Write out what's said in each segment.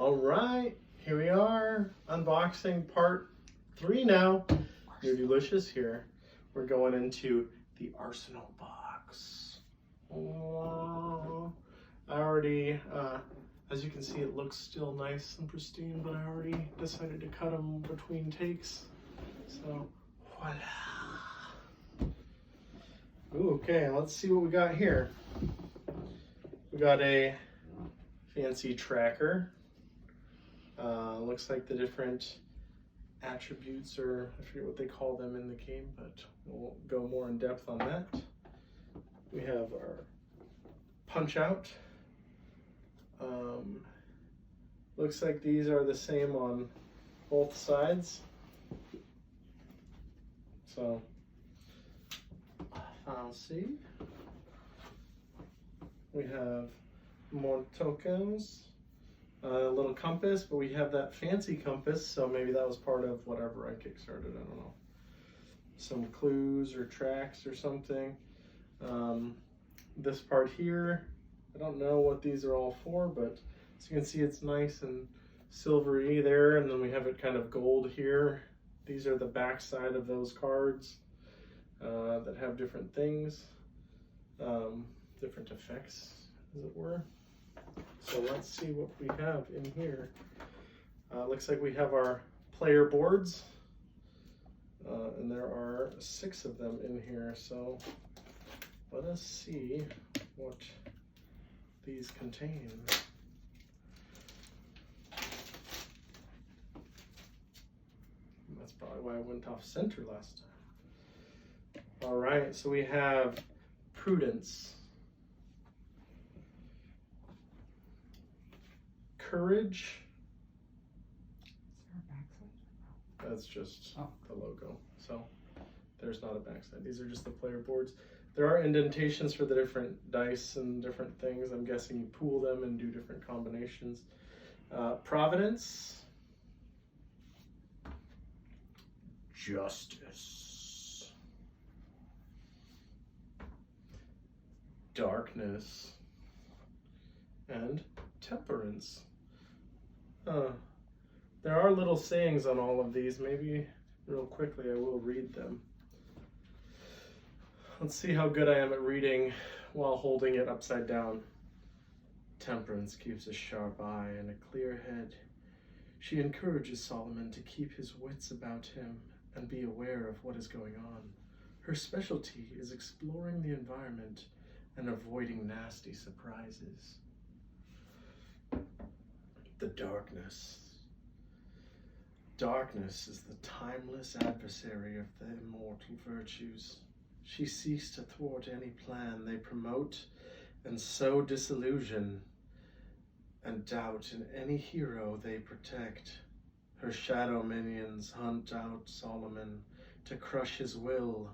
All right, here we are, unboxing part 3 now. You're delicious here. We're going into the Arsenal box. Oh, I already, as you can see, it looks still nice and pristine, but I already decided to cut them between takes. So, voila. Ooh, okay, let's see what we got here. We got a fancy tracker. Looks like the different attributes, or I forget what they call them in the game, but we'll go more in depth on that. We have our punch out. Looks like these are the same on both sides. So, I'll see. We have more tokens. A little compass, but we have that fancy compass, so maybe that was part of whatever I kickstarted, I don't know. Some clues or tracks or something. This part here, I don't know what these are all for, but as you can see, it's nice and silvery there, and then we have it kind of gold here. These are the back side of those cards that have different things, different effects, as it were. So let's see what we have in here. Looks like we have our player boards, and there are 6 of them in here. So let us see what these contain. That's probably why I went off center last time. All right, so we have Prudence, Courage. Is there a backside? That's just the logo. So there's not a backside. These are just the player boards. There are indentations for the different dice and different things. I'm guessing you pool them and do different combinations. Providence. Justice. Darkness. And Temperance. There are little sayings on all of these. Maybe real quickly I will read them. Let's see how good I am at reading while holding it upside down. Temperance keeps a sharp eye and a clear head. She encourages Solomon to keep his wits about him and be aware of what is going on. Her specialty is exploring the environment and avoiding nasty surprises. The darkness. Darkness is the timeless adversary of the immortal virtues. She seeks to thwart any plan they promote and sow disillusion and doubt in any hero they protect. Her shadow minions hunt out Solomon to crush his will,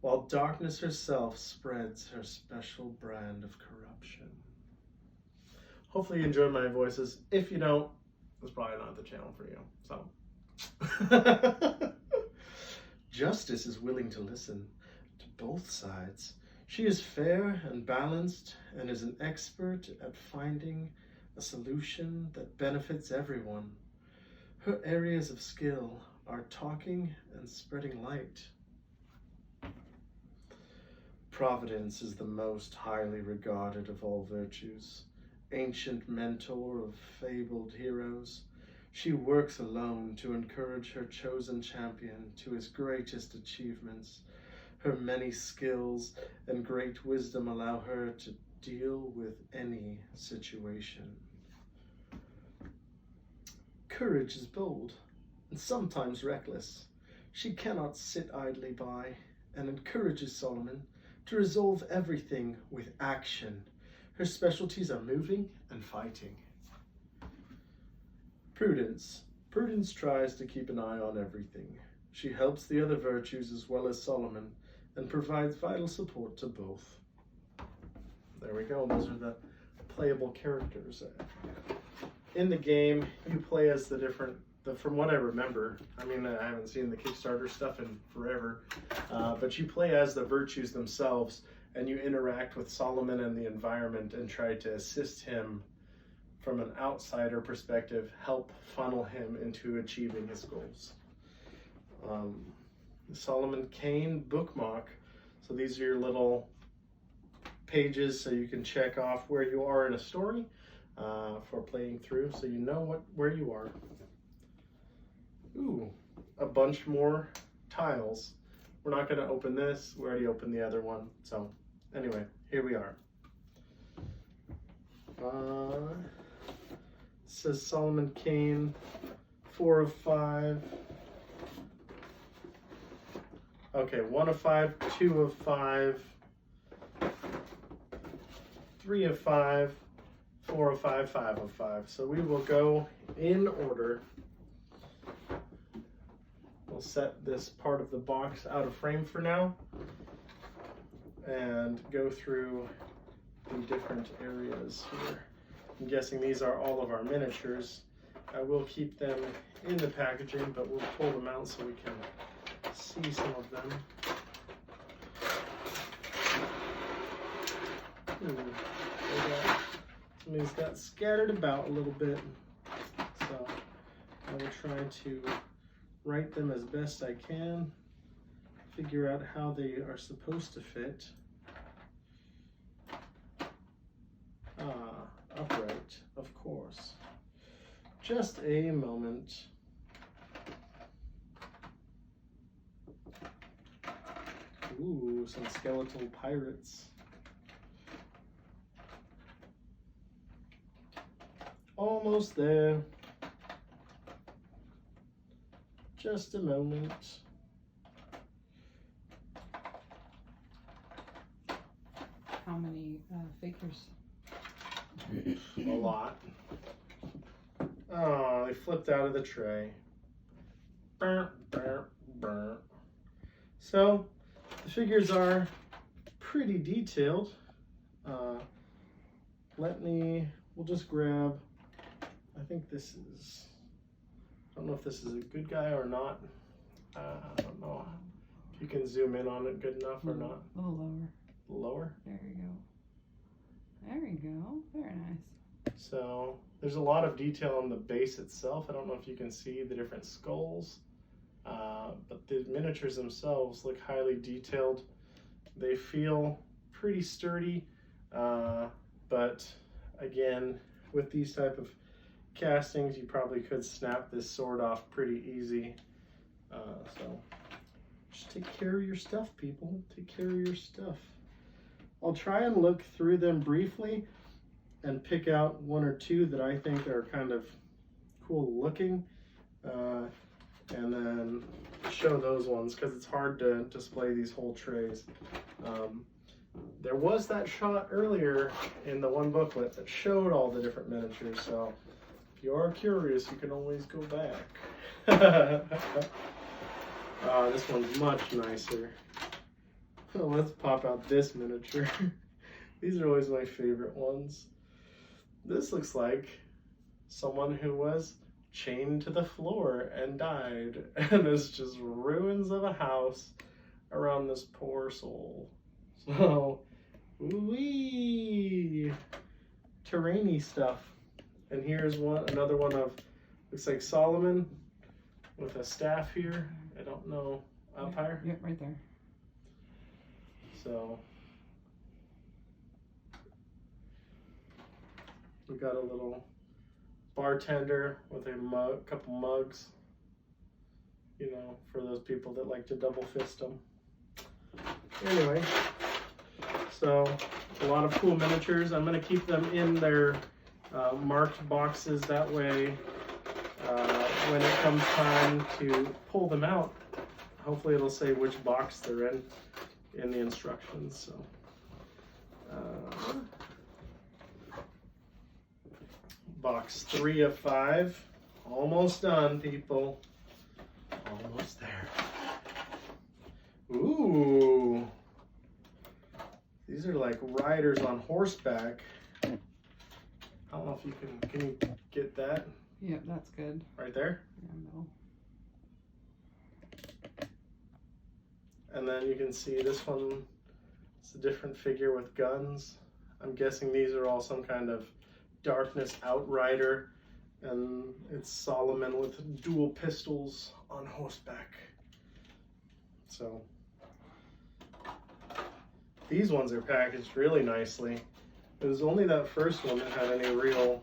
while darkness herself spreads her special brand of corruption. Hopefully you enjoy my voices. If you don't, it's probably not the channel for you. So, Justice is willing to listen to both sides. She is fair and balanced and is an expert at finding a solution that benefits everyone. Her areas of skill are talking and spreading light. Providence is the most highly regarded of all virtues. Ancient mentor of fabled heroes, she works alone to encourage her chosen champion to his greatest achievements. Her many skills and great wisdom allow her to deal with any situation. Courage is bold and sometimes reckless. She cannot sit idly by and encourages Solomon to resolve everything with action. Her specialties are moving and fighting. Prudence. Prudence tries to keep an eye on everything. She helps the other virtues as well as Solomon and provides vital support to both. There we go. Those are the playable characters. In the game, you play as the different, from what I remember, I mean, I haven't seen the Kickstarter stuff in forever, but you play as the virtues themselves, and you interact with Solomon and the environment and try to assist him from an outsider perspective, help funnel him into achieving his goals. The Solomon Kane bookmark. So these are your little pages so you can check off where you are in a story for playing through, so you know where you are. Ooh, a bunch more tiles. We're not going to open this. We already opened the other one. So anyway, here we are. It says Solomon Kane, 4 of 5. Okay, 1 of 5, 2 of 5, 3 of 5, 4 of 5, 5 of 5. So we will go in order. We'll set this part of the box out of frame for now and go through the different areas here. I'm guessing these are all of our miniatures. I will keep them in the packaging, but we'll pull them out so we can see some of them. Some of these got scattered about a little bit, so I will try to write them as best I can, figure out how they are supposed to fit. Upright, of course. Just a moment. Ooh, some skeletal pirates. Almost there. Just a moment. How many figures? A lot. Oh, they flipped out of the tray. Burr, burr, burr. So, the figures are pretty detailed. We'll just grab, I think this is, I don't know if this is a good guy or not. I don't know if you can zoom in on it good enough or not. A little lower. Lower? There you go. There you go. Very nice. So there's a lot of detail on the base itself. I don't know if you can see the different skulls, but the miniatures themselves look highly detailed. They feel pretty sturdy, but again, with these type of castings, you probably could snap this sword off pretty easy. So just take care of your stuff, people. Take care of your stuff. I'll try and look through them briefly and pick out 1 or 2 that I think are kind of cool looking, and then show those ones because it's hard to display these whole trays. There was that shot earlier in the one booklet that showed all the different miniatures, so if you are curious, you can always go back. This one's much nicer. Oh, let's pop out this miniature. These are always my favorite ones. This looks like someone who was chained to the floor and died, and it's just ruins of a house around this poor soul. So, wee, terrainy stuff. And here's another one of, looks like Solomon with a staff here. I don't know, up higher? Yep, right there. So we got a little bartender with a couple mugs, you know, for those people that like to double fist them. Anyway, so a lot of cool miniatures. I'm going to keep them in their marked boxes. That way, when it comes time to pull them out, hopefully it'll say which box they're in the instructions. So box 3 of 5, almost done, people, almost there. Ooh, these are like riders on horseback. I don't know if you can you get that? Yep, that's good. Right there? Yeah, no. And then you can see this one, it's a different figure with guns. I'm guessing these are all some kind of Darkness Outrider, and it's Solomon with dual pistols on horseback. So these ones are packaged really nicely. It was only that first one that had any real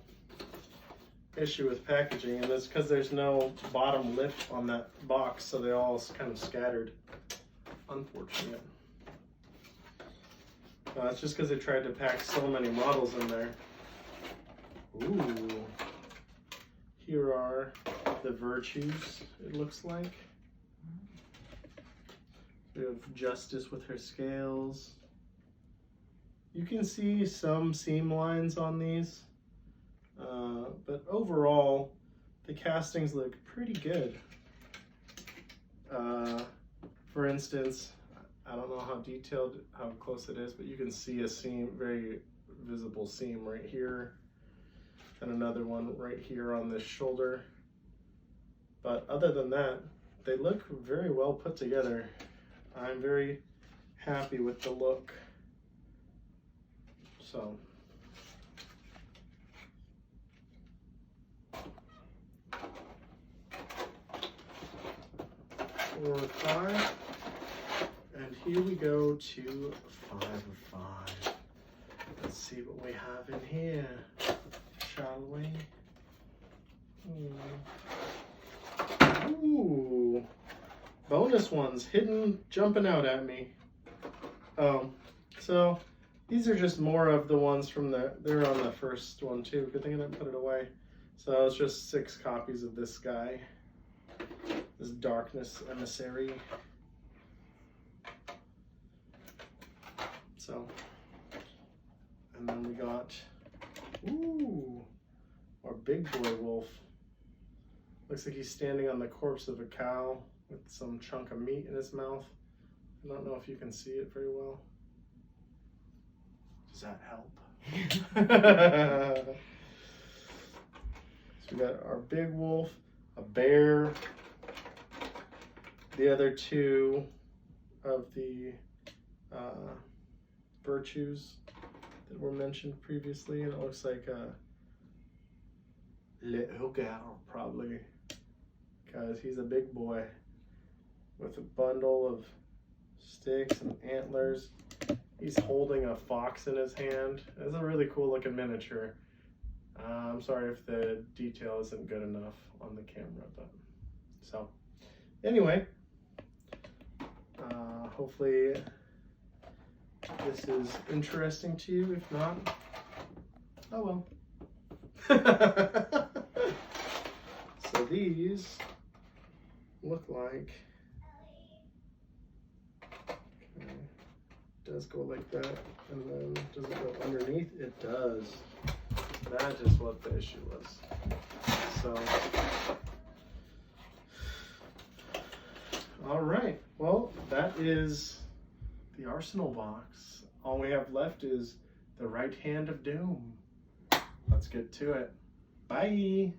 issue with packaging, and that's because there's no bottom lip on that box, so they all kind of scattered. Unfortunate. It's just because they tried to pack so many models in there. Ooh. Here are the Virtues, it looks like. We have Justice with her scales. You can see some seam lines on these, but overall, the castings look pretty good. For instance, I don't know how detailed, how close it is, but you can see a seam, very visible seam right here, and another one right here on this shoulder. But other than that, they look very well put together. I'm very happy with the look. So, four or five, and here we go to 5 of 5. Let's see what we have in here, shall we? Ooh, bonus ones hidden, jumping out at me. So these are just more of the ones from they're on the first one too. Good thing I didn't put it away. So it's just 6 copies of this guy, this Darkness Emissary. So, and then we got, ooh, our big boy wolf. Looks like he's standing on the corpse of a cow with some chunk of meat in his mouth. I don't know if you can see it very well. Does that help? So we got our big wolf, a bear, the other 2 of the Virtues that were mentioned previously, and it looks like a little gal, probably, because he's a big boy with a bundle of sticks and antlers. He's holding a fox in his hand. It's a really cool looking miniature. I'm sorry if the detail isn't good enough on the camera, but so anyway, hopefully this is interesting to you. If not, oh well. So these look like, okay, does go like that, and then does it go underneath? It does. That is what the issue was. So, all right. Well, that is the Arsenal box. All we have left is the Right Hand of Doom. Let's get to it. Bye.